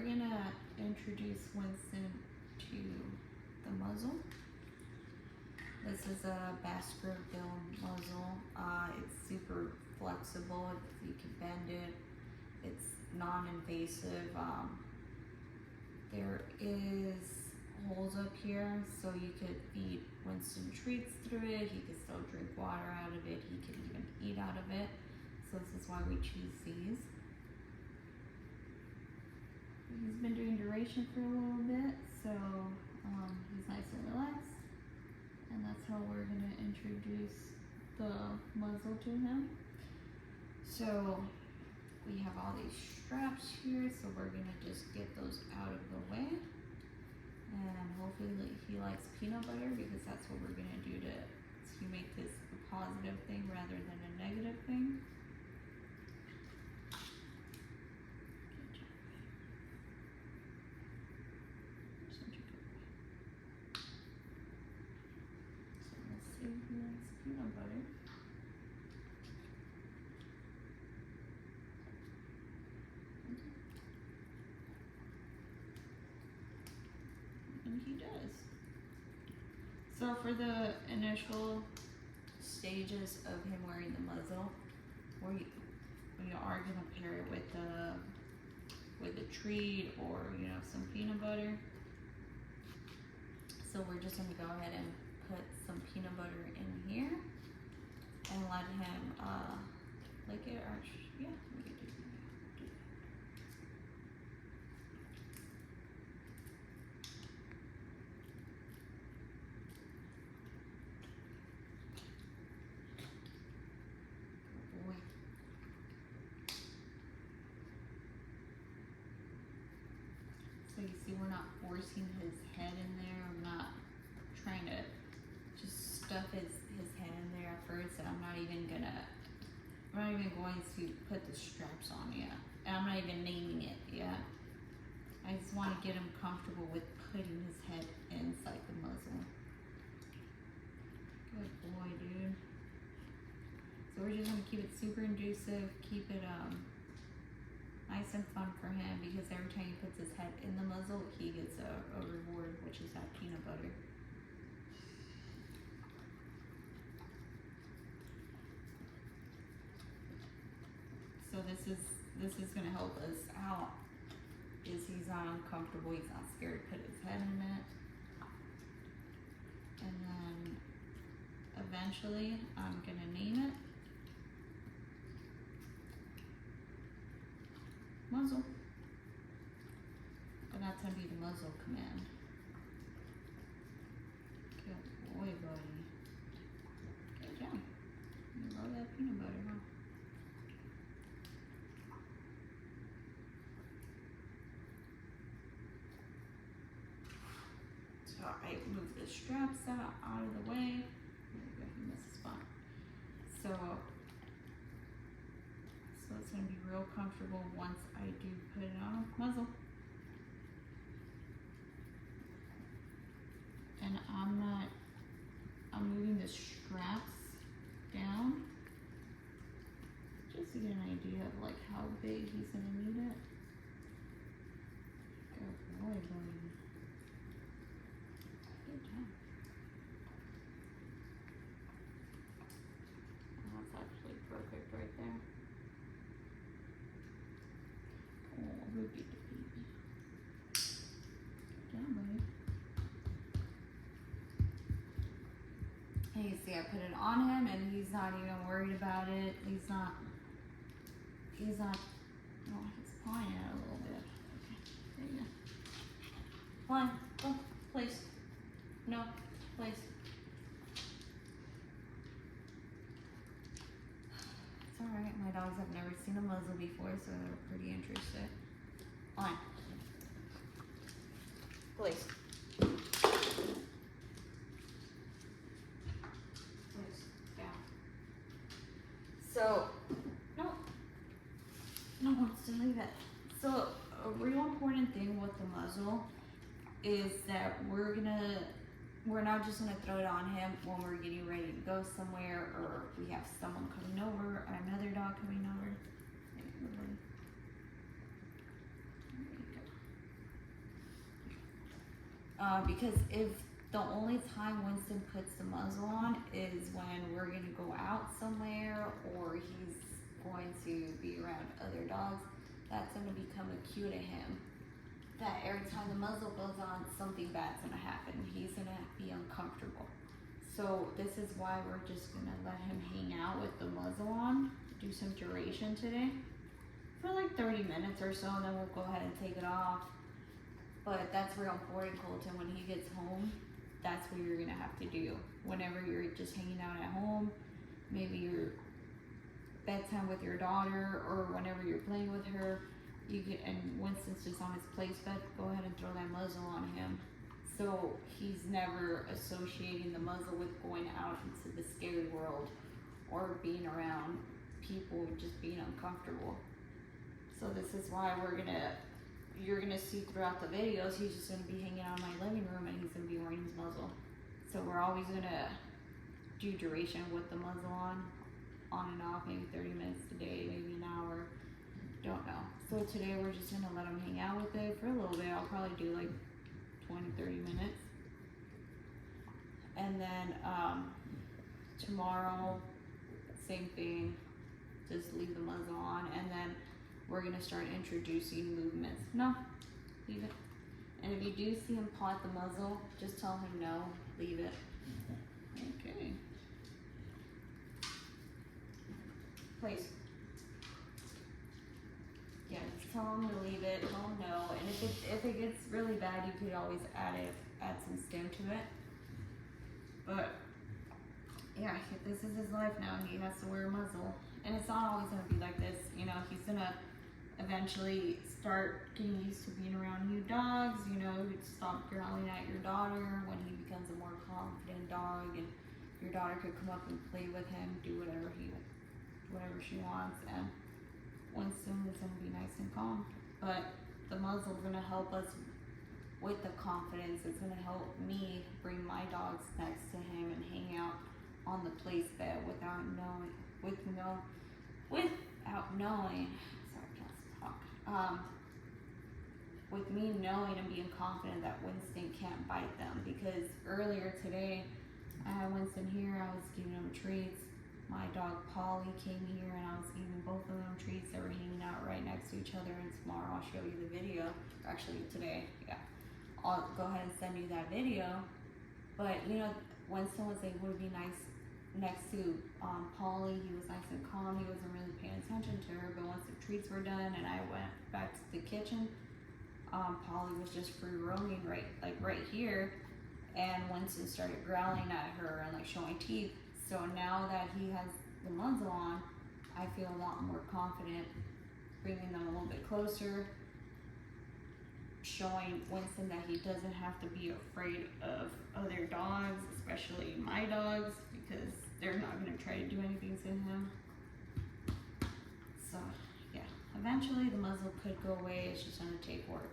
we're gonna introduce Winston to the muzzle. This is a Baskerville muzzle. It's super flexible. You can bend it. It's non-invasive. There is holes up here, so you could feed Winston treats through it. He could still drink water out of it. He could even eat out of it. So this is why we choose these. He's been doing duration for a little bit, so he's nice and relaxed. And that's how we're gonna introduce the muzzle to him. So we have all these straps here, so we're gonna just get those out of the way. And hopefully he likes peanut butter, because that's what we're gonna do to make this a positive thing rather than a negative thing. Peanut butter. And he does. So for the initial stages of him wearing the muzzle, we are gonna pair it with a treat or some peanut butter. So we're just gonna go ahead and put some peanut butter in here and let him lick it, or yeah, we can do that. Good boy. So you see, we're not forcing his head in there. I'm not trying to just stuff his head in there at first, and I'm not even going to put the straps on yet. And I'm not even naming it yet. I just want to get him comfortable with putting his head inside the muzzle. Good boy, dude. So we're just going to keep it super inducive, keep it nice and fun for him, because every time he puts his head in the muzzle, he gets a reward, which is that peanut butter. So this is gonna help us out. Is he's not uncomfortable, he's not scared to put his head in it. And then eventually I'm gonna name it muzzle. And that's gonna be the muzzle command. Good boy, buddy. Good job. You love that peanut butter, huh? So I move the straps out of the way. There we go, he missed a spot. So it's gonna be real comfortable once I do put it on a muzzle. And I'm moving the straps down just to get an idea of like how big he's gonna need it. Good boy, buddy. Good job. That's actually perfect right there. Oh, Ruby the baby. Good job, buddy. And you see I put it on him and he's not even worried about it. He's not, oh, he's pawing it a little bit. Okay, there you go. Fine, go, place. No, place. It's alright, my dogs have never seen a muzzle before, so they're pretty interested. On. Place. So, no wants to leave it. So, a real important thing with the muzzle is that we're not just gonna throw it on him when we're getting ready to go somewhere, or we have someone coming over, or another dog coming over. There you go. Because if the only time Winston puts the muzzle on is when we're gonna go out somewhere or he's going to be around other dogs, that's gonna become a cue to him that every time the muzzle goes on, something bad's gonna happen. He's gonna be uncomfortable. So this is why we're just gonna let him hang out with the muzzle on, do some duration today for like 30 minutes or so, and then we'll go ahead and take it off. But that's real important, Colton. When he gets home, that's what you're gonna have to do. Whenever you're just hanging out at home, maybe your bedtime with your daughter, or whenever you're playing with her, you get, and Winston's just on his place bed, go ahead and throw that muzzle on him. So he's never associating the muzzle with going out into the scary world or being around people just being uncomfortable. So this is why you're gonna see throughout the videos, he's just gonna be hanging out in my living room and he's gonna be wearing his muzzle. So we're always gonna do duration with the muzzle on and off, maybe 30 minutes a day, maybe an hour, don't know. So today we're just gonna let him hang out with it for a little bit. I'll probably do like 20-30 minutes. And then tomorrow, same thing, just leave the muzzle on, and then we're gonna start introducing movements. No, leave it. And if you do see him paw at the muzzle, just tell him no, leave it. Okay. Place. Yeah, just tell him to leave it, tell him no. And if it gets really bad, you could always add some stim to it. But yeah, this is his life now. He has to wear a muzzle. And it's not always gonna be like this. You know, he's gonna eventually start getting used to being around new dogs. You know, stop growling at your daughter when he becomes a more confident dog, and your daughter could come up and play with him, do whatever she wants, and Winston is gonna be nice and calm. But the muzzle's gonna help us with the confidence. It's gonna help me bring my dogs next to him and hang out on the place bed without knowing. Sorry, I can't talk. With me knowing and being confident that Winston can't bite them, because earlier today I had Winston here. I was giving him treats. My dog Polly came here and I was giving both of them treats. They were hanging out right next to each other, and tomorrow I'll show you the video. Actually today, yeah. I'll go ahead and send you that video. But you know, Winston was able to be nice next to Polly. He was nice and calm. He wasn't really paying attention to her, but once the treats were done and I went back to the kitchen, Polly was just free roaming right here, and Winston started growling at her and like showing teeth. So now that he has the muzzle on, I feel a lot more confident bringing them a little bit closer, showing Winston that he doesn't have to be afraid of other dogs, especially my dogs, because they're not going to try to do anything to him. So yeah, eventually the muzzle could go away. It's just going to take work.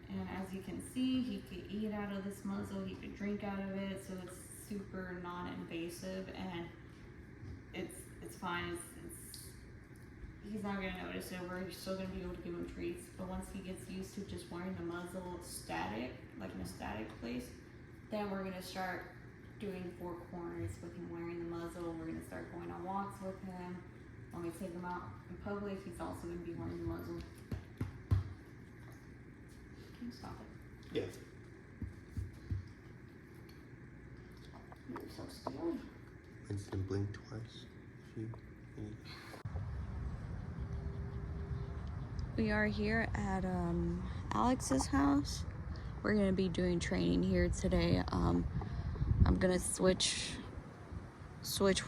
And as you can see, he could eat out of this muzzle, he could drink out of it, so it's super non-invasive, and it's fine. He's not gonna notice it. We're still gonna be able to give him treats, but once he gets used to just wearing the muzzle static, like in a static place, then we're gonna start doing four corners with him wearing the muzzle. We're gonna start going on walks with him. When we take him out in public, he's also gonna be wearing the muzzle. Can you stop it? Yeah. You're so still. Winston blink twice. We are here at Alex's house. We're gonna be doing training here today. I'm gonna switch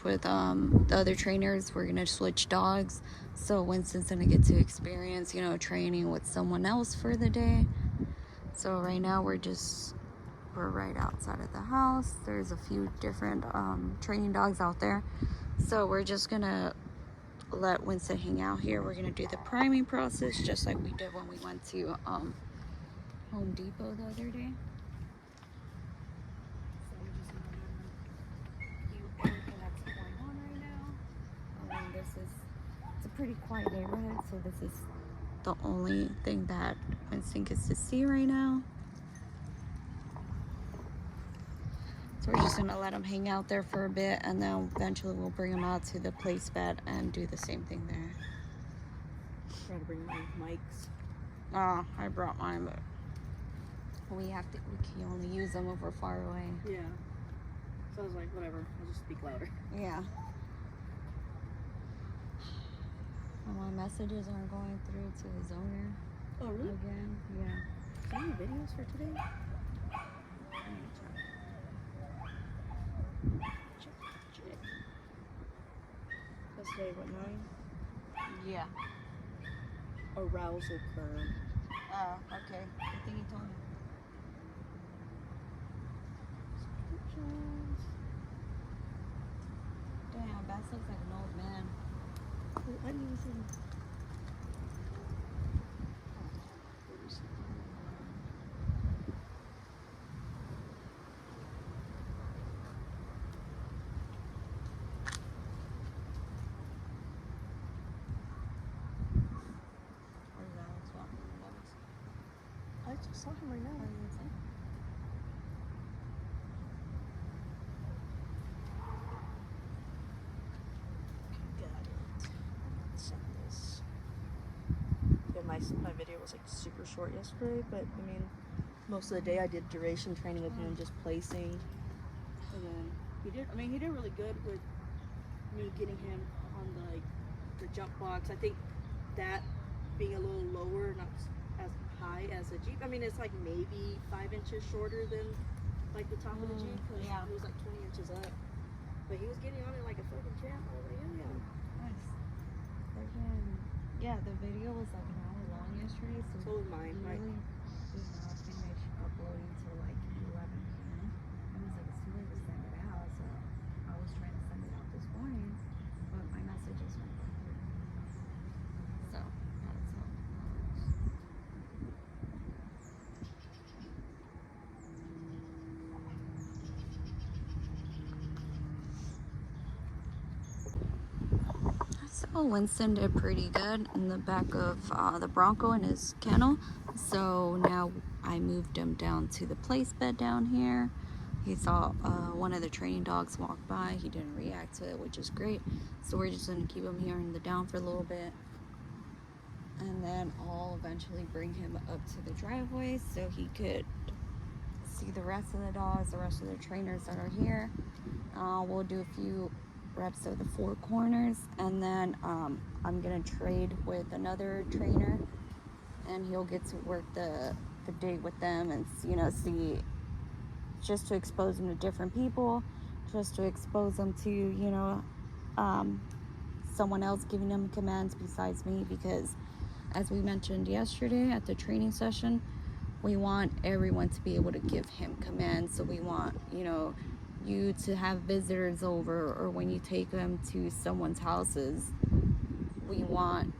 with the other trainers. We're gonna switch dogs, so Winston's gonna get to experience, you know, training with someone else for the day. So right now we're right outside of the house. There's a few different training dogs out there, so we're just gonna let Winston hang out here. We're gonna do the priming process just like we did when we went to Home Depot the other day. So we're just gonna view everything that's going on right now. It's a pretty quiet neighborhood, so this is the only thing that Winston gets to see right now. So we're just gonna let him hang out there for a bit, and then eventually we'll bring him out to the place bed and do the same thing there. Try to bring my mics. Oh, I brought mine, but we can only use them if we're far away. Yeah. So I was like, whatever, I'll just speak louder. Yeah. And my messages aren't going through to his owner. Oh, really? Again, yeah. Is there any videos for today? Check. That's today, what, 9? Yeah. Arousal curve. Oh, okay. Good thing you told me. Damn, Bass looks like an old man. I didn't even see him. Where's Alex walking? I just saw him right now. Are you inside? Got it. Send this. Yeah, my video was like super short yesterday, but I mean, most of the day I did duration training with him, just placing. And then he did really good with me getting him on the jump box. I think that being a little lower, not as high as a Jeep. I mean, it's like maybe 5 inches shorter than like the top of the Jeep, because yeah. it was like 20 inches up. But he was getting on it like a fucking champ. I was like, yeah. Nice. Yeah, the video was like an hour long yesterday, So was mine. we really did not finish uploading till like 11 p.m. It was like too late to send it out, so I was trying to send it out this morning, but my messages weren't going through. So that's how it works. So Winston did pretty good in the back of the Bronco in his kennel. So now I moved him down to the place bed down here. He saw one of the training dogs walk by. He didn't react to it, which is great. So we're just gonna keep him here in the down for a little bit. And then I'll eventually bring him up to the driveway so he could see the rest of the dogs, the rest of the trainers that are here. We'll do a few reps of the 4 corners, and then I'm gonna trade with another trainer, and he'll get to work the day with them, and see, just to expose them to different people, just to expose them to someone else giving them commands besides me, because as we mentioned yesterday at the training session, we want everyone to be able to give him commands. So we want you to have visitors over, or when you take them to someone's houses, we want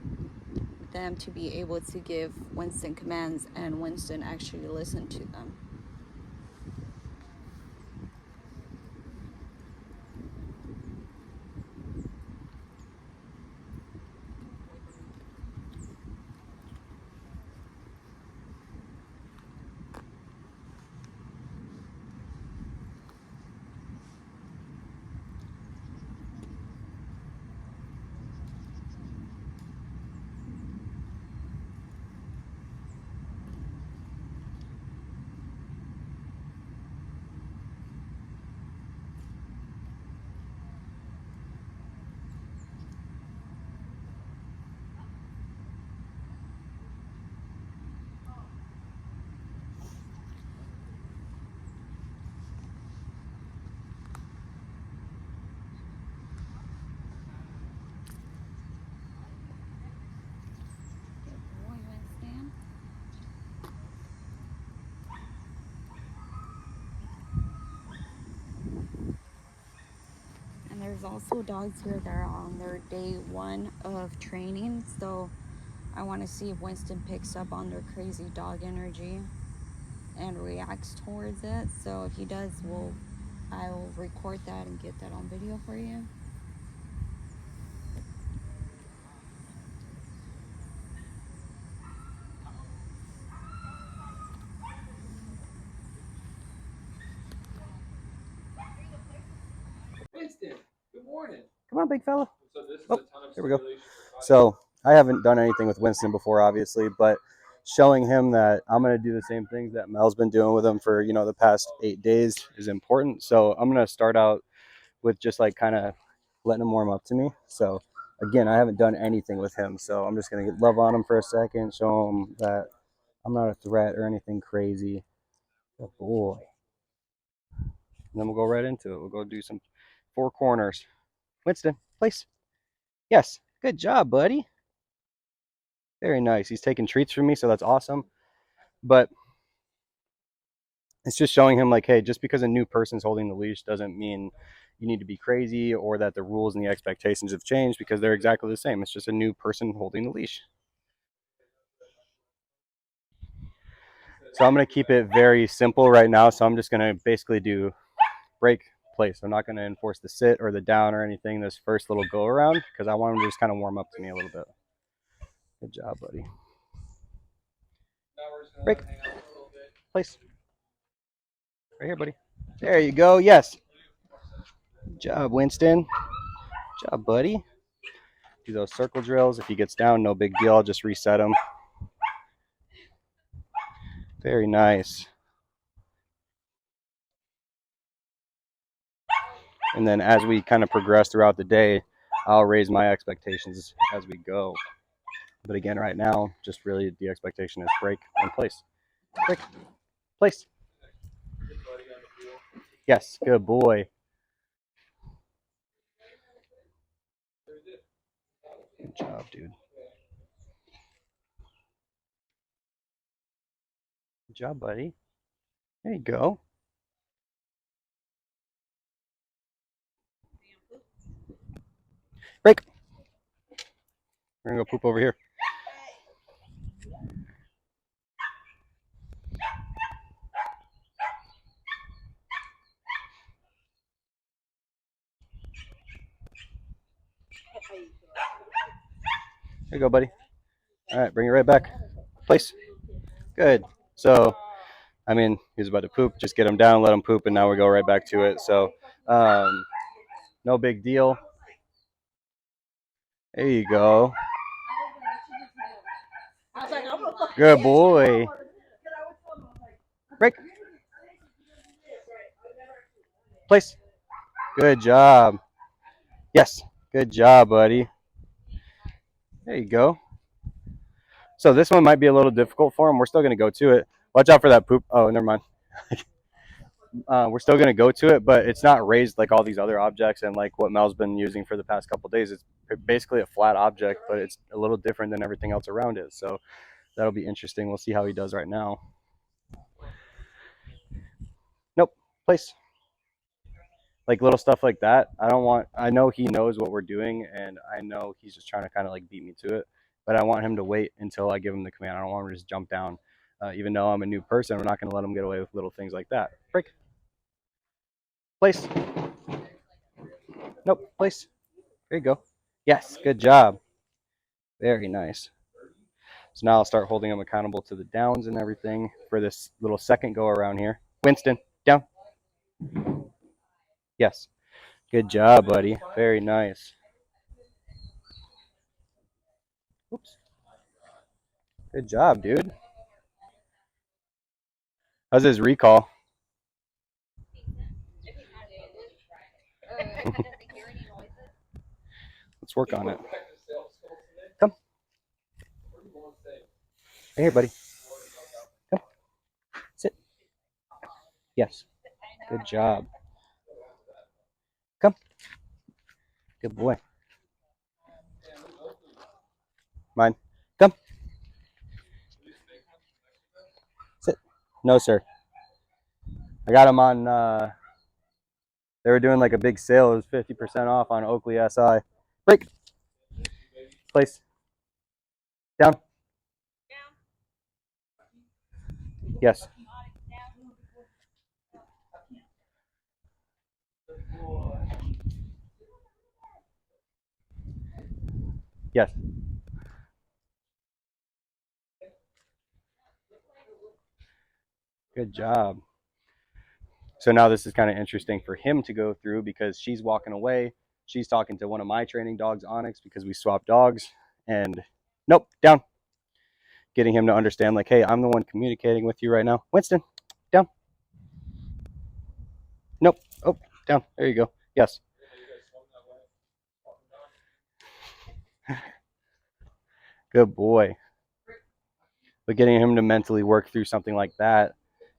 them to be able to give Winston commands and Winston actually listen to them. There's also dogs here that are on their day 1 of training, so I want to see if Winston picks up on their crazy dog energy and reacts towards it. So if he does, I'll record that and get that on video for you. Come on, big fella. Oh, here we go. So I haven't done anything with Winston before, obviously, but showing him that I'm going to do the same things that Mel's been doing with him for, you know, the past 8 days is important. So I'm going to start out with just like kind of letting him warm up to me. So again, I haven't done anything with him. So I'm just going to love on him for a second, show him that I'm not a threat or anything crazy. Good boy. And then we'll go right into it. We'll go do some 4 corners. Winston, place. Yes. Good job, buddy. Very nice. He's taking treats from me, so that's awesome. But it's just showing him like, hey, just because a new person's holding the leash doesn't mean you need to be crazy or that the rules and the expectations have changed, because they're exactly the same. It's just a new person holding the leash. So I'm going to keep it very simple right now. So I'm just going to basically do break, place. I'm not going to enforce the sit or the down or anything this first little go around, because I want him to just kind of warm up to me a little bit. Good job, buddy. Break, place. Right here, buddy. There you go. Yes. Good job, Winston. Good job, buddy. Do those circle drills. If he gets down, no big deal. I'll just reset him. Very nice. And then as we kind of progress throughout the day, I'll raise my expectations as we go. But again, right now, just really the expectation is break and place. Break, place. Yes, good boy. Good job, dude. Good job, buddy. There you go. Break. We're going to go poop over here. There you go, buddy. All right, bring it right back. Place. Good. So, I mean, he's about to poop. Just get him down, let him poop, and now we go right back to it. So, no big deal. There you go. Good boy. Break. Place. Good job. Yes. Good job, buddy. There you go. So this one might be a little difficult for him. We're still going to go to it. Watch out for that poop. Oh, never mind. We're still going to go to it, but it's not raised like all these other objects and like what Mel's been using for the past couple of days. It's basically a flat object, but it's a little different than everything else around it. So that'll be interesting. We'll see how he does right now. Nope. Place. Like little stuff like that. I know he knows what we're doing, and I know he's just trying to kind of like beat me to it, but I want him to wait until I give him the command. I don't want him to just jump down. Even though I'm a new person, we're not going to let him get away with little things like that. Break. Place. Nope. Place. There you go. Yes. Good job. Very nice. So now I'll start holding him accountable to the downs and everything for this little second go around here. Winston, down. Yes. Good job, buddy. Very nice. Oops. Good job, dude. How's his recall? Let's work on it. Come. Right here, buddy. Come. Sit. Yes. Good job. Come. Good boy. Mine. Come. Sit. No, sir. I got him on, they were doing like a big sale. It was 50% off on Oakley SI. Break. Place. Down. Yes. Yes. Good job. So now this is kind of interesting for him to go through because she's walking away. she's talking to one of my training dogs, Onyx, because we swapped dogs. And nope, down. Getting him to understand, like, hey, I'm the one communicating with you right now. Winston, down. Nope. Oh, down. There you go. Yes. Good boy. But getting him to mentally work through something like that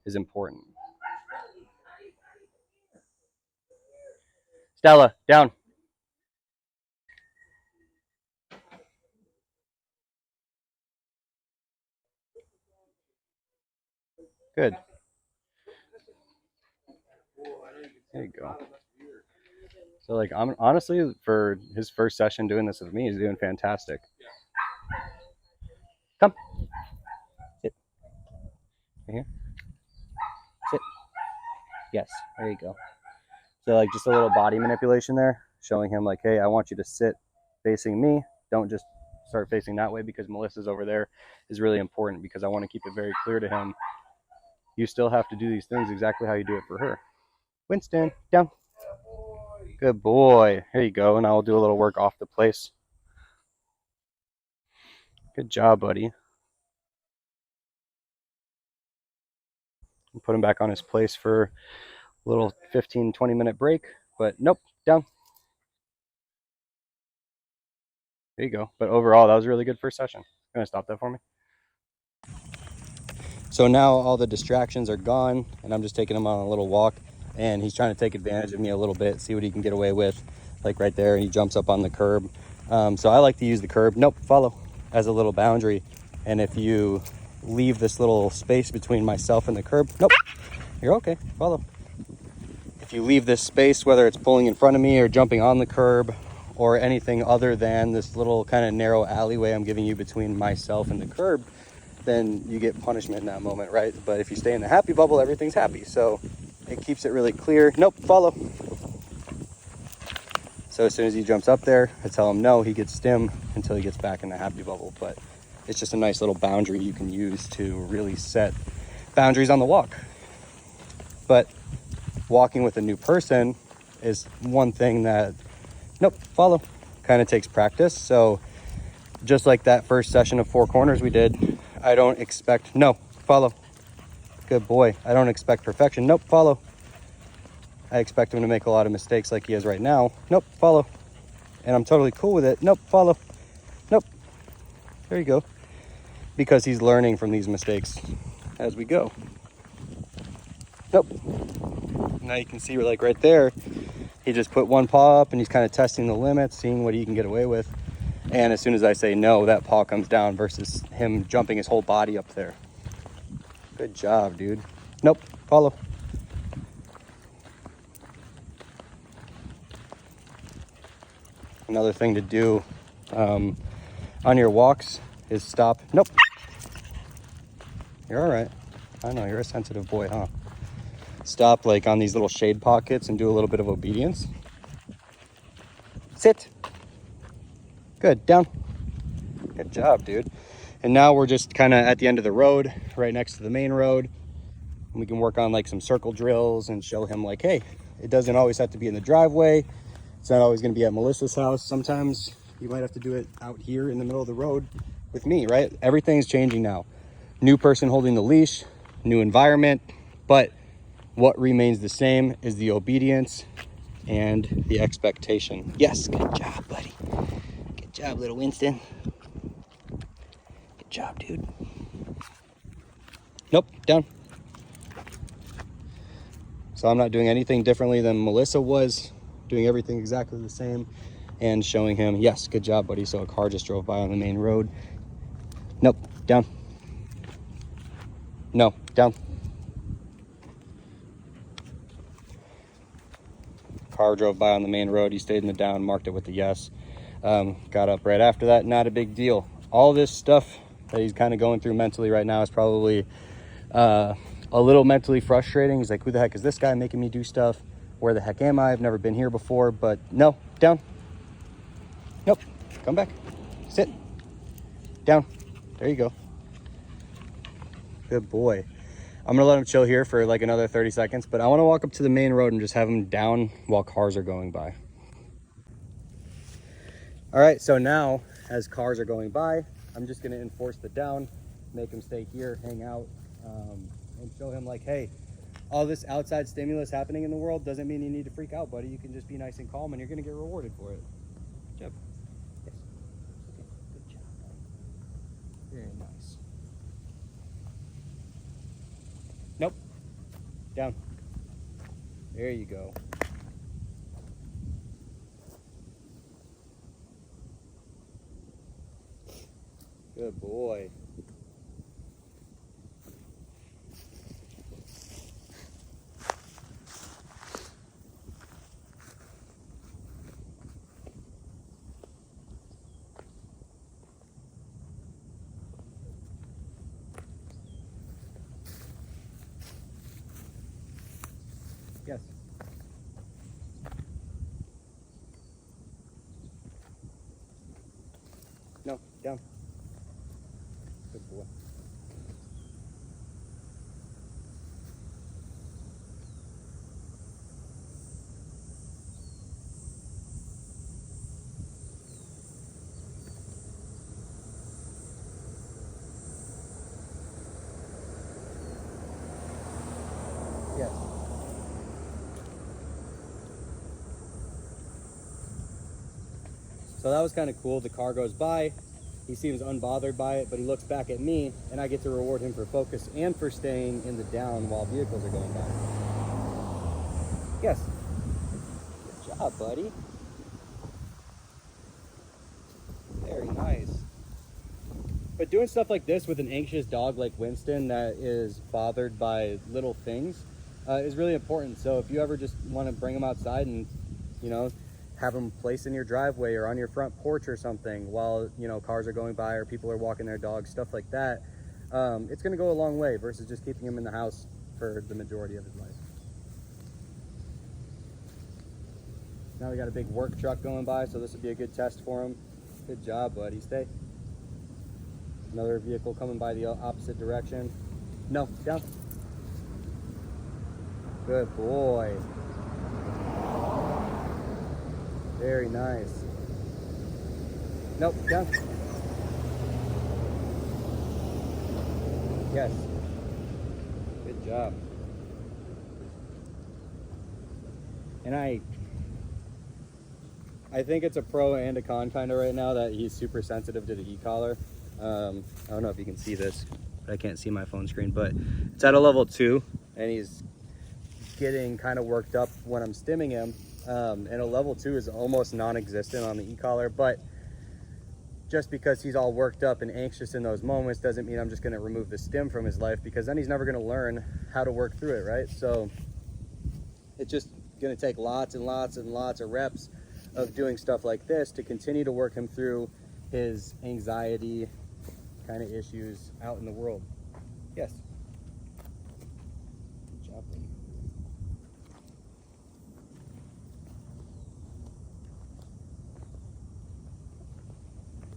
is important. Stella, down. Good. There you go. So, like, I'm honestly, for his first session doing this with me, he's doing fantastic. Come. Sit. Right here. Sit. Yes. There you go. So, like, just a little body manipulation there, showing him, like, hey, I want you to sit facing me. Don't just start facing that way, because Melissa's over there is really important, because I want to keep it very clear to him. You still have to do these things exactly how you do it for her. Winston, down. Good boy. Here you go. And I'll do a little work off the place. Good job, buddy. Put him back on his place for a little 15-20 minute break. But nope, down. There you go. But overall, that was a really good first session. You're gonna stop that for me? So now all the distractions are gone, and I'm just taking him on a little walk, and he's trying to take advantage of me a little bit, see what he can get away with. Like right there, he jumps up on the curb. So I like to use the curb, nope, follow, as a little boundary. And if you leave this little space between myself and the curb, nope, you're okay, follow. If you leave this space, whether it's pulling in front of me or jumping on the curb or anything other than this little kind of narrow alleyway I'm giving you between myself and the curb, then you get punishment in that moment, right? But if you stay in the happy bubble, everything's happy. So it keeps it really clear. Nope, follow. So as soon as he jumps up there, I tell him no, he gets stim until he gets back in the happy bubble. But it's just a nice little boundary you can use to really set boundaries on the walk. But walking with a new person is one thing that, nope, follow, kind of takes practice. So just like that first session of 4 corners we did, I don't expect, no, follow. Good boy. I don't expect perfection. Nope, follow. I expect him to make a lot of mistakes like he is right now. Nope, follow. And I'm totally cool with it. Nope, follow. Nope. There you go. Because he's learning from these mistakes as we go. Nope. Now you can see, like right there, he just put one paw up and he's kind of testing the limits, seeing what he can get away with. And as soon as I say no, that paw comes down versus him jumping his whole body up there. Good job, dude. Nope, follow. Another thing to do on your walks is stop. Nope. You're all right. I know, you're a sensitive boy, huh? Stop like on these little shade pockets and do a little bit of obedience. Sit. Good, down. Good job, dude. And now we're just kind of at the end of the road, right next to the main road. And we can work on like some circle drills and show him like, hey, it doesn't always have to be in the driveway. It's not always gonna be at Melissa's house. Sometimes you might have to do it out here in the middle of the road with me, right? Everything's changing now. New person holding the leash, new environment, but what remains the same is the obedience and the expectation. Yes, good job, buddy. Good job, little Winston. Good job, dude. Nope, down. So I'm not doing anything differently than Melissa was, doing everything exactly the same and showing him, yes, good job, buddy. So a car just drove by on the main road. Nope, down. No, down. Car drove by on the main road. He stayed in the down, marked it with the yes. Got up right after that. Not a big deal. All this stuff that he's kind of going through mentally right now is probably a little mentally frustrating. He's like, who the heck is this guy making me do stuff? Where the heck am I? I've never been here before. But no, down. Nope, come back. Sit. Down. There you go. Good boy. I'm gonna let him chill here for like another 30 seconds, but I wanna walk up to the main road and just have him down while cars are going by. All right, so now as cars are going by, I'm just gonna enforce the down, make him stay here, hang out, and show him like, hey, all this outside stimulus happening in the world doesn't mean you need to freak out, buddy. You can just be nice and calm and you're gonna get rewarded for it. Good job. Yes. Okay, good job. Very nice. Nope. Down. There you go. Good boy. Yes. No, down. Good boy. Yes. So that was kind of cool. The car goes by. He seems unbothered by it, but he looks back at me, and I get to reward him for focus and for staying in the down while vehicles are going by. Yes. Good job, buddy. Very nice. But doing stuff like this with an anxious dog like Winston that is bothered by little things is really important. So if you ever just want to bring him outside and, you know, have him placed in your driveway or on your front porch or something while, you know, cars are going by or people are walking their dogs, stuff like that, it's going to go a long way versus just keeping him in the house for the majority of his life. Now we got a big work truck going by, so this would be a good test for him. Good job, buddy. Stay. Another vehicle coming by the opposite direction. No, down. Good boy. Very nice. Nope, down. Yes. Good job. And I think it's a pro and a con kind of right now that he's super sensitive to the e-collar. I don't know if you can see this, but I can't see my phone screen, but it's at a level 2 and he's getting kind of worked up when I'm stimming him. And a level 2 is almost non-existent on the e-collar, but just because he's all worked up and anxious in those moments doesn't mean I'm just going to remove the stim from his life, because then he's never going to learn how to work through it, right? So it's just going to take lots and lots and lots of reps of doing stuff like this to continue to work him through his anxiety kind of issues out in the world. Yes. Good job, buddy.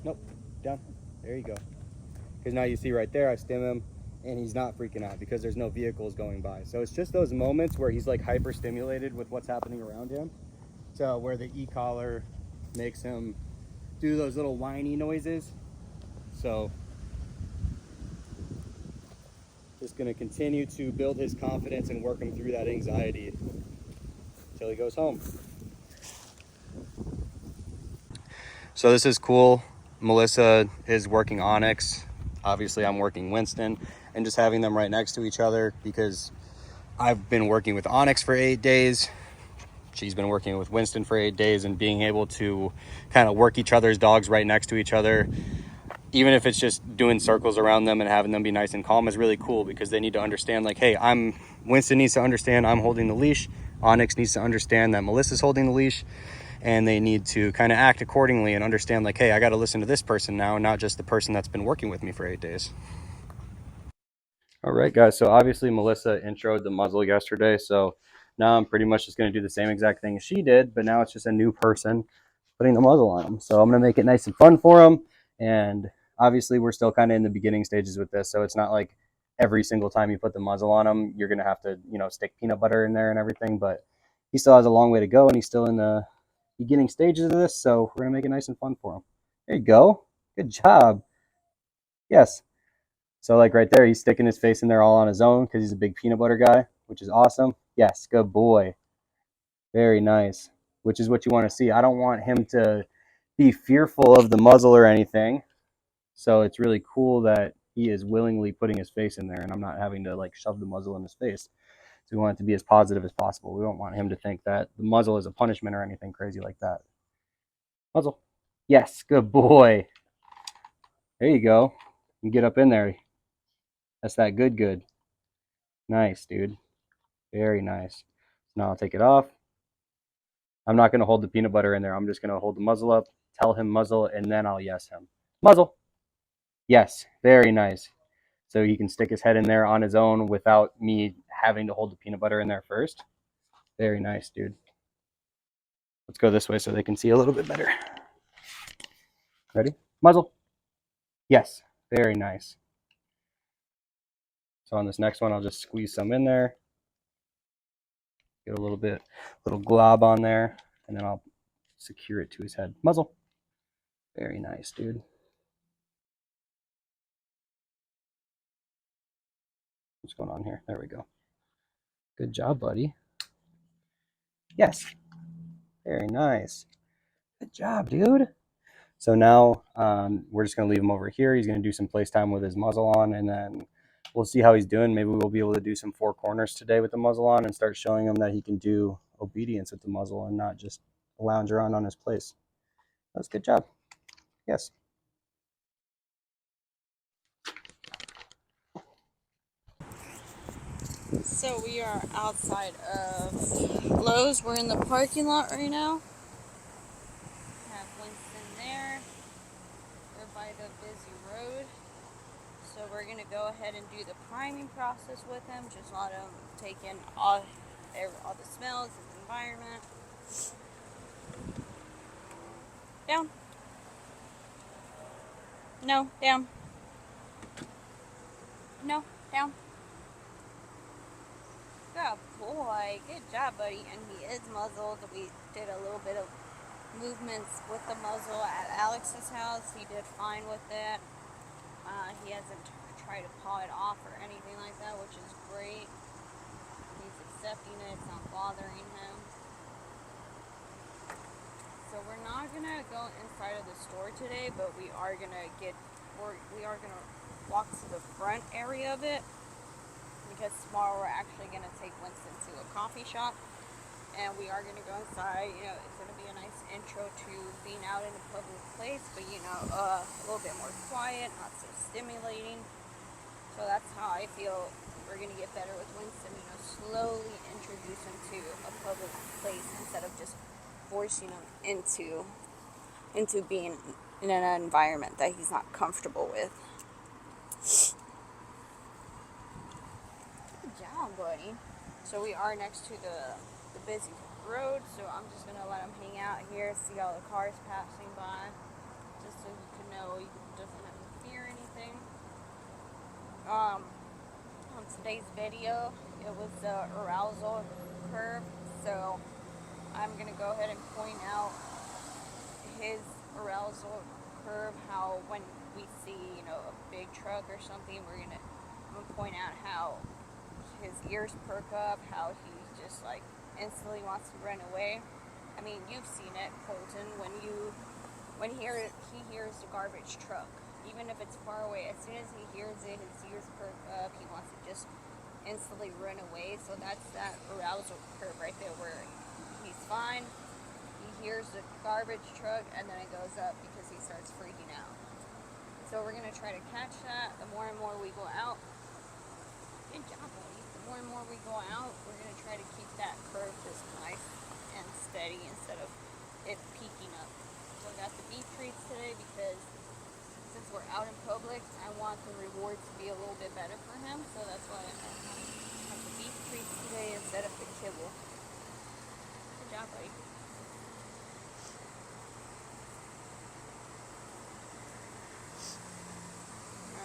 Nope, down. There you go. Because now you see right there, I stim him and he's not freaking out because there's no vehicles going by. So it's just those moments where he's like hyper stimulated with what's happening around him, to where the e-collar makes him do those little whiny noises. So just going to continue to build his confidence and work him through that anxiety until he goes home. So this is cool. Melissa is working Onyx. Obviously I'm working Winston, and just having them right next to each other, because I've been working with Onyx for 8 days. She's been working with Winston for 8 days, and being able to kind of work each other's dogs right next to each other, even if it's just doing circles around them and having them be nice and calm, is really cool, because they need to understand like, hey, Winston needs to understand I'm holding the leash. Onyx needs to understand that Melissa's holding the leash, and they need to kind of act accordingly and understand like, hey, I got to listen to this person now, not just the person that's been working with me for 8 days. All right, guys. So obviously Melissa introed the muzzle yesterday. So now I'm pretty much just going to do the same exact thing as she did, but now it's just a new person putting the muzzle on him. So I'm going to make it nice and fun for him. And obviously we're still kind of in the beginning stages with this. So it's not like every single time you put the muzzle on him, you're going to have to, stick peanut butter in there and everything. But he still has a long way to go, and he's still in the beginning stages of this, so we're gonna make it nice and fun for him. There you go. Good job. Yes. So like right there, he's sticking his face in there all on his own because he's a big peanut butter guy, which is awesome. Yes, good boy. Very nice, which is what you want to see. I don't want him to be fearful of the muzzle or anything. So it's really cool that he is willingly putting his face in there and I'm not having to like shove the muzzle in his face. So we want it to be as positive as possible. We don't want him to think that the muzzle is a punishment or anything crazy like that. Muzzle. Yes, good boy. There you go. You get up in there. That's that good. Nice, dude. Very nice. Now I'll take it off. I'm not going to hold the peanut butter in there. I'm just going to hold the muzzle up, tell him muzzle, and then I'll yes him. Muzzle. Yes, very nice. So he can stick his head in there on his own without me having to hold the peanut butter in there first. Very nice, dude. Let's go this way so they can see a little bit better. Ready? Muzzle. Yes, very nice. So on this next one, I'll just squeeze some in there. Get a little glob on there, and then I'll secure it to his head. Muzzle. Very nice, dude. What's going on here? There we go. Good job, buddy. Yes. Very nice. Good job, dude. So now we're just going to leave him over here. He's going to do some place time with his muzzle on, and then we'll see how he's doing. Maybe we'll be able to do some 4 corners today with the muzzle on and start showing him that he can do obedience with the muzzle and not just lounge around on his place. That's a good job. Yes. So we are outside of Lowe's. We're in the parking lot right now. Have Winston there. We're by the busy road. So we're going to go ahead and do the priming process with him. Just let him take in all the smells, his environment. Down. No, down. No, down. Good boy. Good job, buddy. And he is muzzled. We did a little bit of movements with the muzzle at Alex's house. He did fine with it. He hasn't tried to paw it off or anything like that, which is great. He's accepting it. It's not bothering him. So we're not gonna go inside of the store today, but we are gonna walk to the front area of it, because tomorrow we're actually gonna take Winston to a coffee shop, and we are gonna go inside. You know, it's gonna be a nice intro to being out in a public place, but you know, a little bit more quiet, not so stimulating. So that's how I feel we're gonna get better with Winston. You know, slowly introduce him to a public place instead of just forcing him into being in an environment that he's not comfortable with. Good job, buddy. So we are next to the busy road, so I'm just gonna let him hang out here, see all the cars passing by, just so he can know he doesn't have to fear anything. On today's video, it was the arousal curve, so I'm going to go ahead and point out his arousal curve, how when we see, you know, a big truck or something, I'm going to point out how his ears perk up, how he just like instantly wants to run away. I mean, you've seen it, Colton, when he hears the garbage truck, even if it's far away, as soon as he hears it, his ears perk up, he wants to just instantly run away. So that's that arousal curve right there, where he's fine, he hears the garbage truck, and then it goes up because he starts freaking out. So we're going to try to catch that. The more and more we go out, good job, buddy. The more and more we go out, we're going to try to keep that curve just nice and steady instead of it peaking up. So I got the beef treats today because since we're out in public, I want the reward to be a little bit better for him. So that's why I have the beef treats today instead of the kibble. Good job, buddy.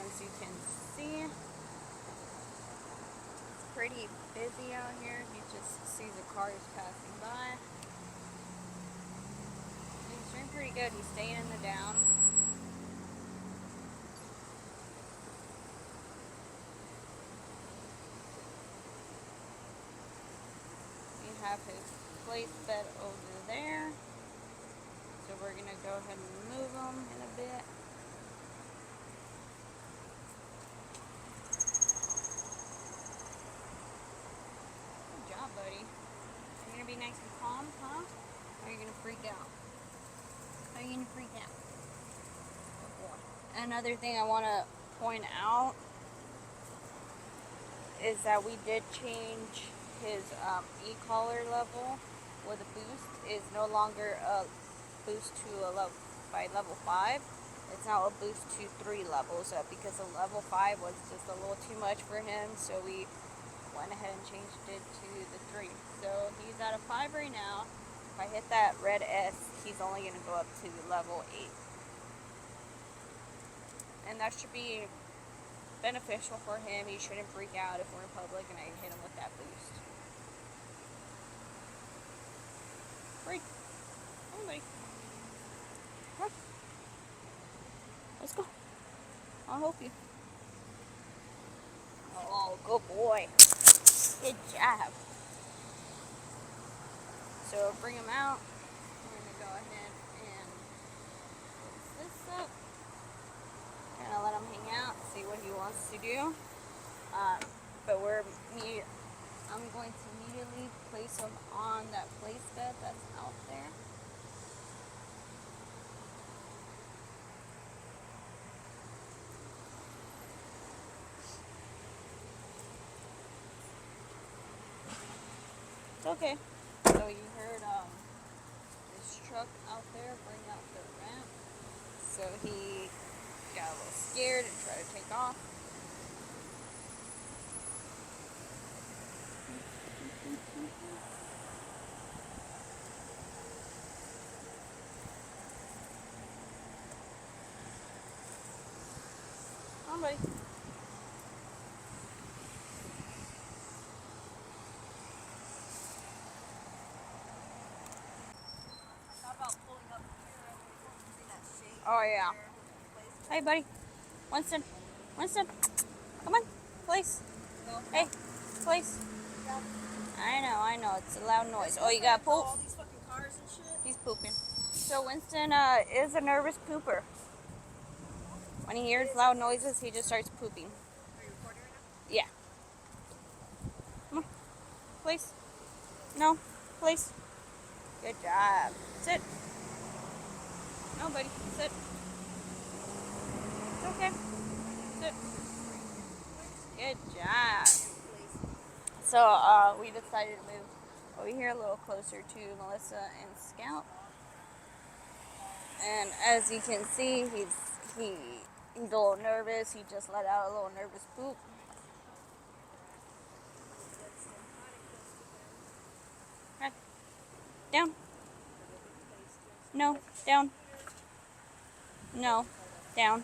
As you can see, it's pretty busy out here. You just see the cars passing by. doing pretty good. He's staying in the down. We have his place bed over there. So we're going to go ahead and move him in a bit. Good job, buddy. Are you going to be nice and calm, huh? Or are you going to freak out? Are you going to freak out? Good boy. Another thing I want to point out is that we did change his e-collar level with a boost. Is no longer a boost to a level by level 5. It's now a boost to 3 levels because the level 5 was just a little too much for him, so we went ahead and changed it to the 3. So he's at a 5 right now. If I hit that red S, he's only going to go up to level 8. And that should be beneficial for him. He shouldn't freak out if we're in public and I hit him with that boost. Freak. Come on, buddy. Come on. Let's go. I'll help you. Oh, good boy. Good job. So bring him out. We're going to go ahead and close this up. Kind of let him hang out, see what he wants to do. But I'm going to immediately place him on that place bed that's out there. It's okay. So you heard this truck out there bring out the ramp. So he got a little scared and tried to take off. Come on, buddy. Oh, yeah. Hey, buddy. Winston. Winston. Come on. Place. Hey. Place. I know. It's a loud noise. Oh, you got poop? All these fucking cars and shit. He's pooping. So Winston is a nervous pooper. When he hears loud noises, he just starts pooping. Are you recording right now? Yeah. Come on. Place. No. Place. Good job. Sit. No, buddy. Sit. It's okay. Sit. Good job. So, we decided to move over here a little closer to Melissa and Scout. And as you can see, he's a little nervous. He just let out a little nervous poop. Okay. Down. No, down. No, down.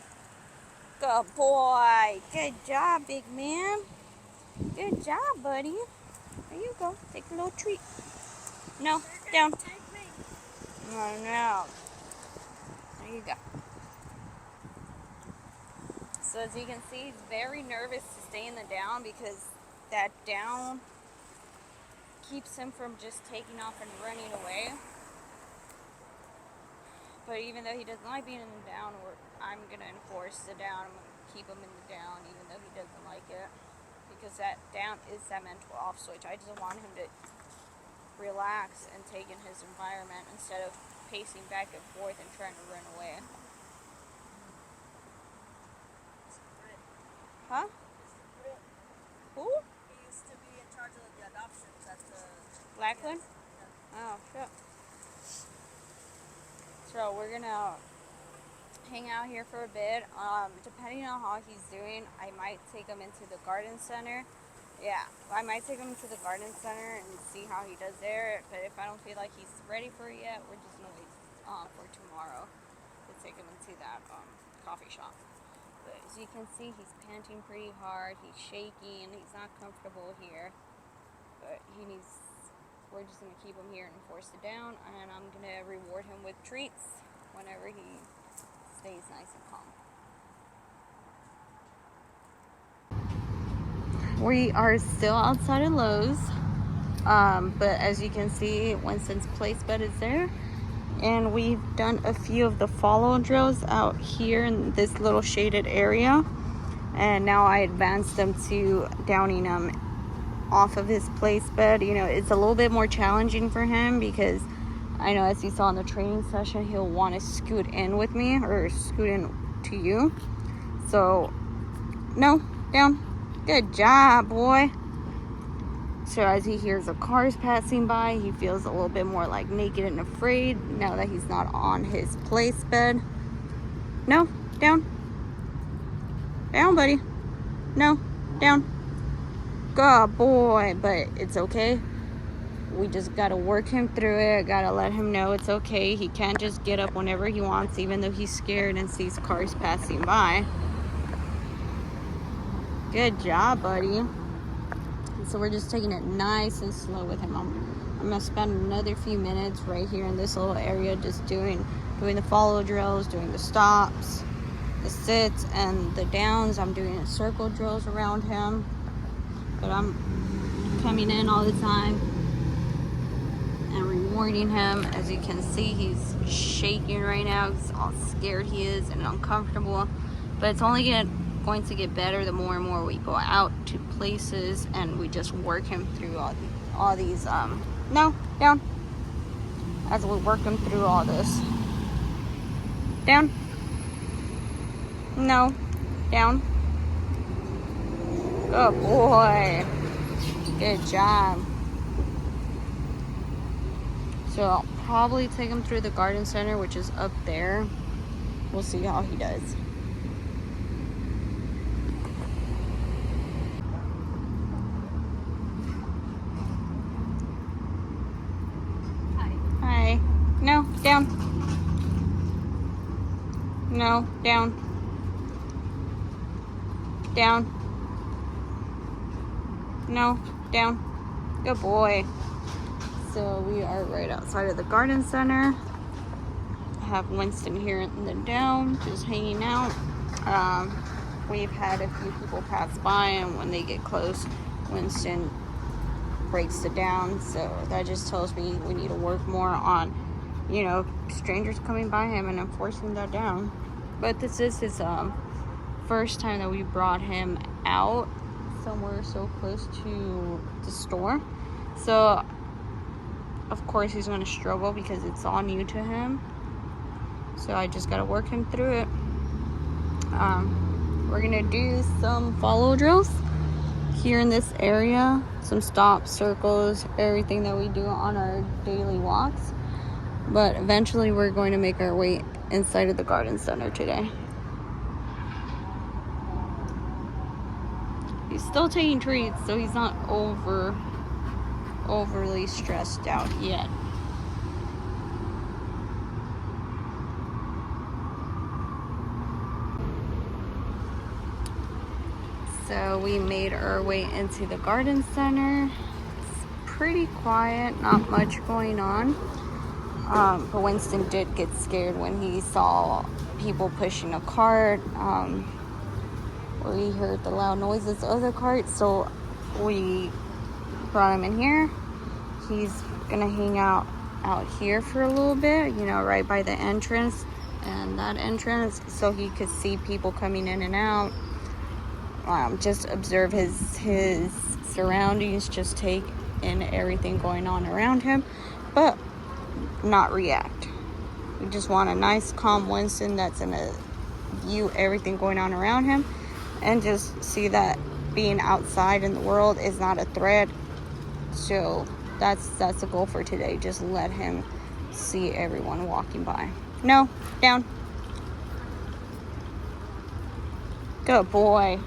Good boy. Good job, big man. Good job, buddy. There you go. Take a little treat. No, down. No. There you go. So as you can see, he's very nervous to stay in the down because that down keeps him from just taking off and running away. But even though he doesn't like being in the down, I'm going to enforce the down. I'm going to keep him in the down even though he doesn't like it. Because that down is that mental off switch. I just want him to relax and take in his environment instead of pacing back and forth and trying to run away. Huh? Who? He used to be in charge of the adoptions at the... Lackland? Yeah. Oh, shit. So we're gonna hang out here for a bit. Depending on how he's doing, I might take him into the garden center. Yeah, I might take him to the garden center and see how he does there. But if I don't feel like he's ready for it yet, we're just gonna wait for tomorrow to take him into that coffee shop. But as you can see, he's panting pretty hard. He's shaking. He's not comfortable here. But we're just gonna keep him here and force it down. And I'm gonna reward him with treats whenever he stays nice and calm. We are still outside of Lowe's, but as you can see, Winston's place bed is there, and we've done a few of the follow drills out here in this little shaded area, and now I advanced them to downing him off of his place bed. You know, it's a little bit more challenging for him because I know, as you saw in the training session, he'll want to scoot in with me or scoot in to you. So, no, down. Good job, boy. So as he hears the cars passing by, he feels a little bit more like naked and afraid now that he's not on his place bed. No, down. Down, buddy. No, down. Good boy, but it's okay. We just gotta work him through it. Gotta let him know it's okay. He can't just get up whenever he wants, even though he's scared and sees cars passing by. Good job, buddy. So we're just taking it nice and slow with him. I'm gonna spend another few minutes right here in this little area just doing the follow drills, doing the stops, the sits, and the downs. I'm doing circle drills around him, but I'm coming in all the time and rewarding him. As you can see, he's shaking right now. He's all scared he is and uncomfortable, but it's only going to get better the more and more we go out to places and we just work him through all these no, down. As we work him through all this. Down. No, down. Good boy. Good job. So I'll probably take him through the garden center, which is up there. We'll see how he does. Hi. No, down. No, down. Down. No, down. Good boy. So we are right outside of the garden center. I have Winston here in the down, just hanging out. We've had a few people pass by, and when they get close, Winston breaks it down. So that just tells me we need to work more on, you know, strangers coming by him and enforcing that down. But this is his first time that we brought him out somewhere so close to the store. So of course he's going to struggle because it's all new to him. So I just got to work him through it. We're going to do some follow drills here in this area. Some stops, circles, everything that we do on our daily walks. But eventually we're going to make our way inside of the garden center today. He's still taking treats, so he's not overly stressed out yet. So we made our way into the garden center. It's pretty quiet, not much going on. But Winston did get scared when he saw people pushing a cart. We heard the loud noises of the cart, so we brought him in here. He's gonna hang out here for a little bit, you know, right by the entrance and that entrance, so he could see people coming in and out. Just observe his surroundings, just take in everything going on around him, but not react. We just want a nice calm Winston that's gonna view everything going on around him and just see that being outside in the world is not a threat. So that's the goal for today. Just let him see everyone walking by. No, down. Good boy.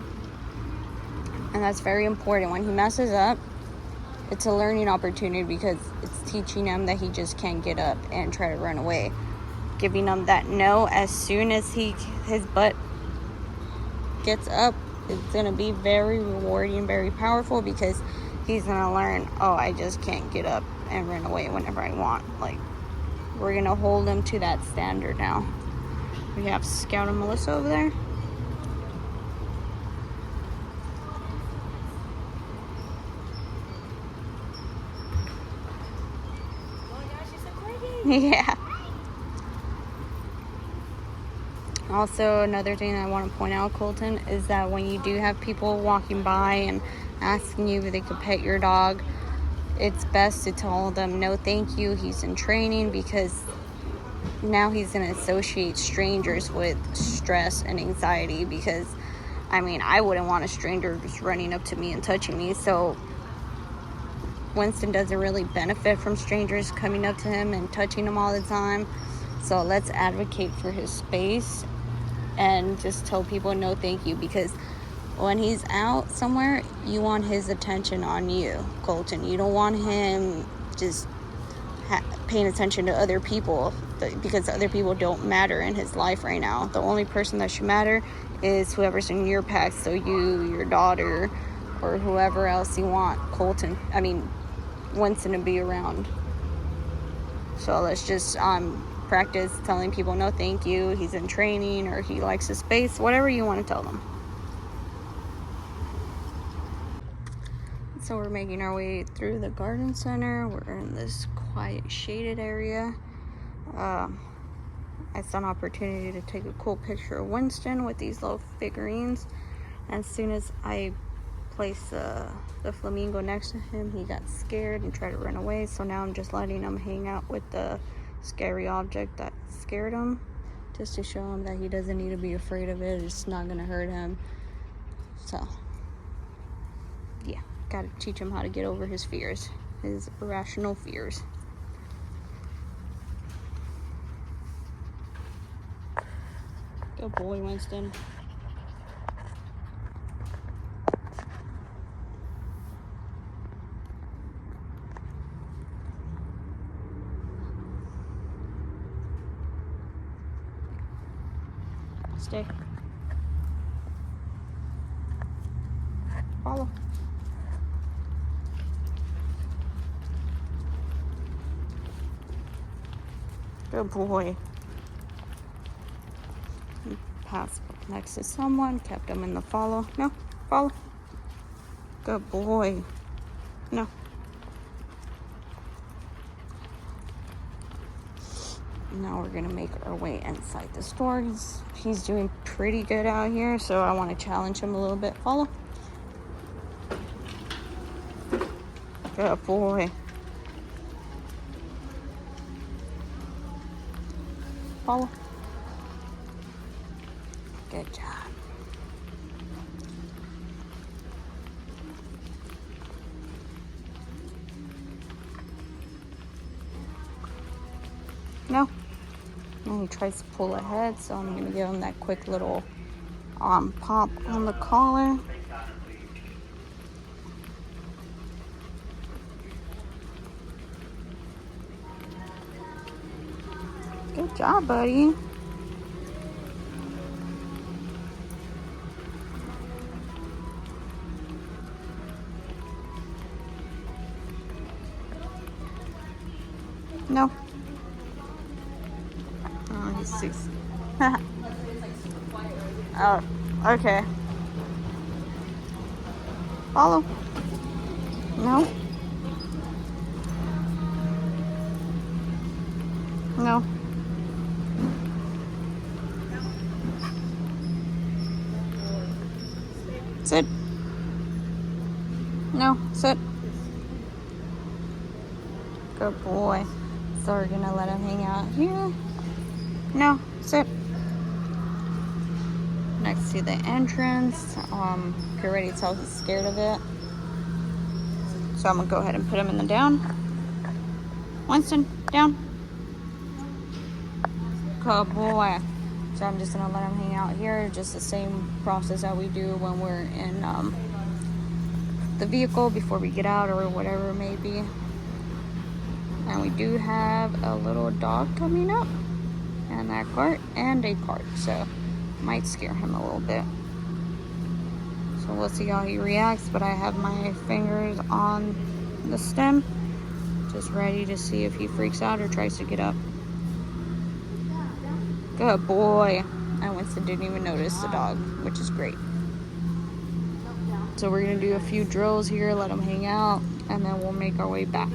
And that's very important. When he messes up, it's a learning opportunity because it's teaching him that he just can't get up and try to run away. Giving him that no as soon as his butt gets up, it's going to be very rewarding, very powerful, because he's going to learn, oh, I just can't get up and run away whenever I want. Like, we're gonna hold him to that standard now. We have Scout and Melissa over there. Yeah. Also, another thing I want to point out, Colton, is that when you do have people walking by and asking you if they could pet your dog, it's best to tell them no thank you, he's in training, because now he's going to associate strangers with stress and anxiety. Because I mean, I wouldn't want a stranger just running up to me and touching me. So Winston doesn't really benefit from strangers coming up to him and touching him all the time. So let's advocate for his space and just tell people no thank you, because when he's out somewhere, you want his attention on you, Colton. You don't want him just paying attention to other people, because other people don't matter in his life right now. The only person that should matter is whoever's in your pack. So you, your daughter, or whoever else you want Winston to be around. So let's just practice telling people no thank you, he's in training, or he likes his space, whatever you want to tell them. So we're making our way through the garden center. We're in this quiet shaded area. I saw an opportunity to take a cool picture of Winston with these little figurines. As soon as I placed the flamingo next to him, he got scared and tried to run away. So now I'm just letting him hang out with the scary object that scared him, just to show him that he doesn't need to be afraid of it. It's not gonna hurt him. So yeah, gotta teach him how to get over his fears, his irrational fears. Good boy, Winston. Stay. Follow. Good boy. He passed next to someone, kept him in the follow. No, follow. Good boy. No. Now we're gonna make our way inside the store. He's doing pretty good out here, so I want to challenge him a little bit. Follow. Good boy. Follow. Good job. No. And he tries to pull ahead, so I'm going to give him that quick little pop on the collar. Good job, buddy. No. Oh, he's 6. Oh, okay. Follow. No. No. Sit. No, sit. Good boy. So we're gonna let him hang out here. No, sit. Next to the entrance. You can already tell he's scared of it. So I'm gonna go ahead and put him in the down. Winston, down. Good boy. So I'm just gonna let him hang out here. Just the same process that we do when we're in the vehicle before we get out or whatever it may be. And we do have a little dog coming up and that cart and a cart, so might scare him a little bit. So we'll see how he reacts, but I have my fingers on the stem, just ready to see if he freaks out or tries to get up. Good boy. And Winston didn't even notice the dog, which is great. So we're gonna do a few drills here, let him hang out, and then we'll make our way back.